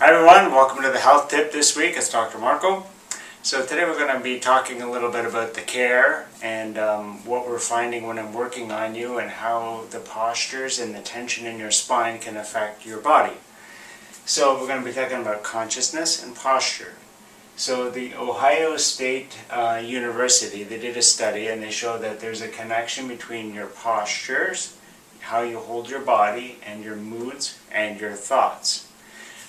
Hi everyone, welcome to the health tip this week. It's Dr. Marco. So today we're going to be talking a little bit about the care and what we're finding when I'm working on you and how the postures and the tension in your spine can affect your body. So we're going to be talking about consciousness and posture. So the Ohio State University, they did a study and they showed that there's a connection between your postures, how you hold your body, and your moods and your thoughts.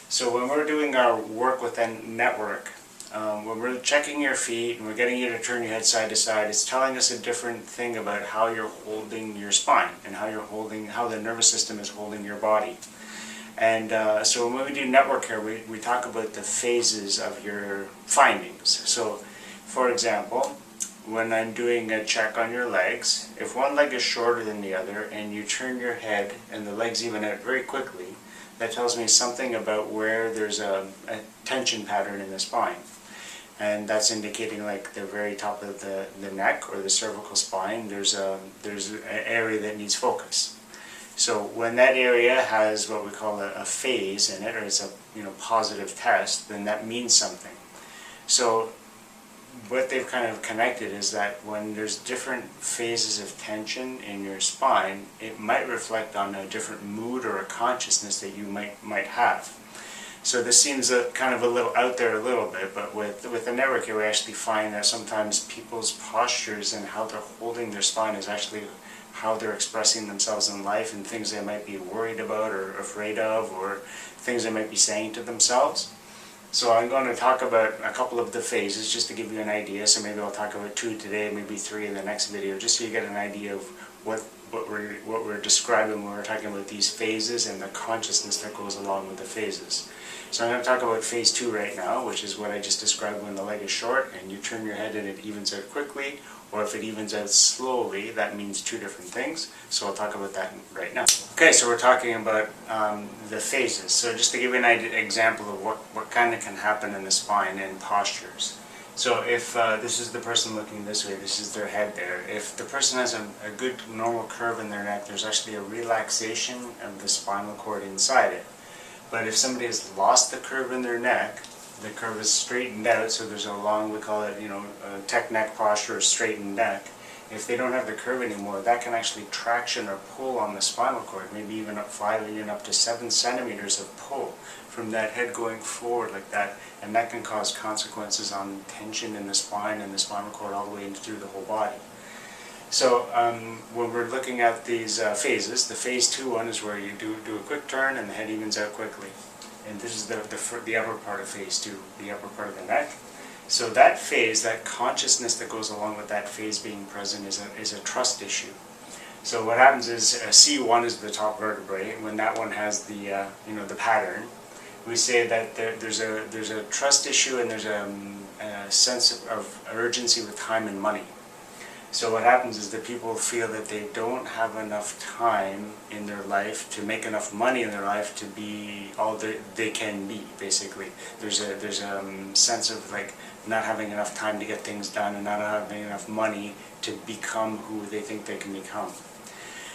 So when we're doing our work within Network, when we're checking your feet and we're getting you to turn your head side to side, it's telling us a different thing about how you're holding your spine and how the nervous system is holding your body. And so when we do Network here, we talk about the phases of your findings. So, for example, when I'm doing a check on your legs, if one leg is shorter than the other and you turn your head and the legs even out very quickly, that tells me something about where there's a tension pattern in the spine. And that's indicating like the very top of the neck or the cervical spine, there's an area that needs focus. So when that area has what we call a phase in it, or it's a positive test, then that means something. So what they've kind of connected is that when there's different phases of tension in your spine, it might reflect on a different mood or a consciousness that you might have. So this seems kind of a little out there a little bit, but with the network here we actually find that sometimes people's postures and how they're holding their spine is actually how they're expressing themselves in life and things they might be worried about or afraid of, or things they might be saying to themselves. So I'm going to talk about a couple of the phases just to give you an idea. So maybe I'll talk about 2 today, maybe 3 in the next video, just so you get an idea of what we're describing when we're talking about these phases and the consciousness that goes along with the phases. So I'm going to talk about phase 2 right now, which is what I just described when the leg is short and you turn your head and it evens out quickly, or if it evens out slowly, that means 2 different things. So I'll talk about that right now. Okay, so we're talking about the phases. So just to give you an example of what kind of can happen in the spine and postures. So if this is the person looking this way, this is their head there. If the person has a good normal curve in their neck, there's actually a relaxation of the spinal cord inside it. But if somebody has lost the curve in their neck, the curve is straightened out, so there's a long, we call it, a tech neck posture or straightened neck. If they don't have the curve anymore, that can actually traction or pull on the spinal cord, maybe even up 5, even up to 7 centimeters of pull from that head going forward like that, and that can cause consequences on tension in the spine and the spinal cord all the way through the whole body. So when we're looking at these phases, the phase 2 one is where you do a quick turn and the head evens out quickly. And this is the upper part of phase 2, the upper part of the neck. So that phase, that consciousness that goes along with that phase being present is a trust issue. So what happens is C1 is the top vertebrae. When that one has the the pattern, we say that there's a trust issue and there's a sense of urgency with time and money. So what happens is that people feel that they don't have enough time in their life to make enough money in their life to be all they can be, basically. There's a sense of like not having enough time to get things done and not having enough money to become who they think they can become.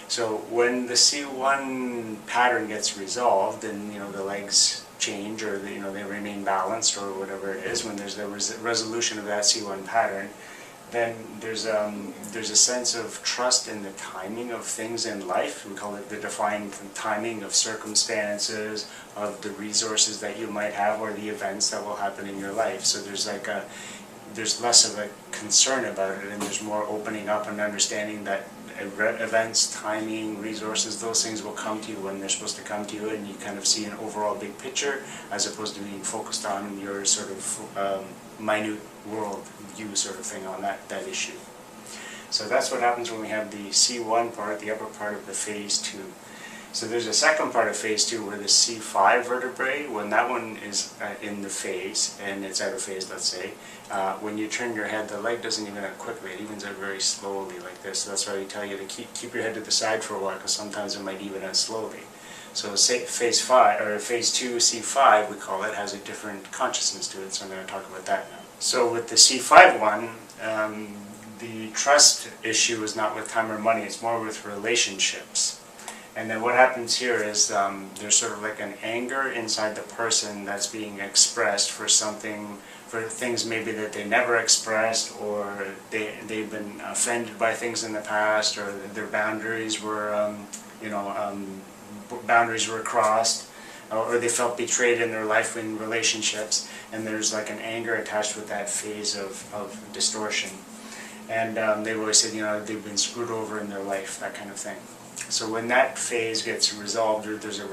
So when the C1 pattern gets resolved and the legs change or they remain balanced or whatever it is, when there's the resolution of that C1 pattern, then there's a sense of trust in the timing of things in life. We call it the defined timing of circumstances, of the resources that you might have, or the events that will happen in your life. So there's less of a concern about it, and there's more opening up and understanding that events, timing, resources, those things will come to you when they're supposed to come to you, and you kind of see an overall big picture as opposed to being focused on your sort of minute world view sort of thing on that issue. So that's what happens when we have the C1 part, the upper part of the phase 2. So there's a second part of phase 2 where the C5 vertebrae, when that one is in the phase, and it's out of phase, let's say, when you turn your head, the leg doesn't even out quickly, it evens out very slowly like this. So that's why we tell you to keep your head to the side for a while, because sometimes it might even out slowly. So say phase 5, or phase 2 C5 we call it, has a different consciousness to it, so I'm going to talk about that now. So with the C5 one, the trust issue is not with time or money, it's more with relationships. And then what happens here is there's sort of like an anger inside the person that's being expressed for something, for things maybe that they never expressed, or they've been offended by things in the past, or their boundaries were, boundaries were crossed, or they felt betrayed in their life in relationships, and there's like an anger attached with that phase of distortion. And they've always said, they've been screwed over in their life, that kind of thing. So when that phase gets resolved, or there's a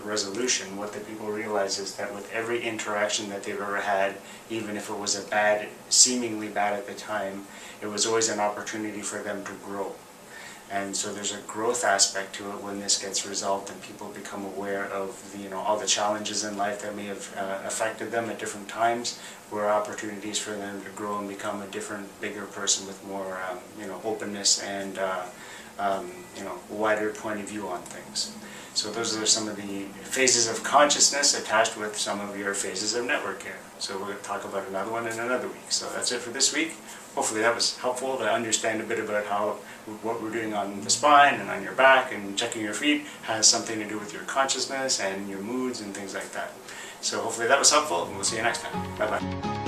resolution, what the people realize is that with every interaction that they've ever had, even if it was seemingly bad at the time, it was always an opportunity for them to grow. And so there's a growth aspect to it when this gets resolved and people become aware of all the challenges in life that may have affected them at different times, were opportunities for them to grow and become a different, bigger person with more openness and wider point of view on things. So those are some of the phases of consciousness attached with some of your phases of network care. So we're going to talk about another one in another week. So that's it for this week. Hopefully that was helpful to understand a bit about how what we're doing on the spine and on your back and checking your feet has something to do with your consciousness and your moods and things like that. So hopefully that was helpful, and we'll see you next time. Bye-bye.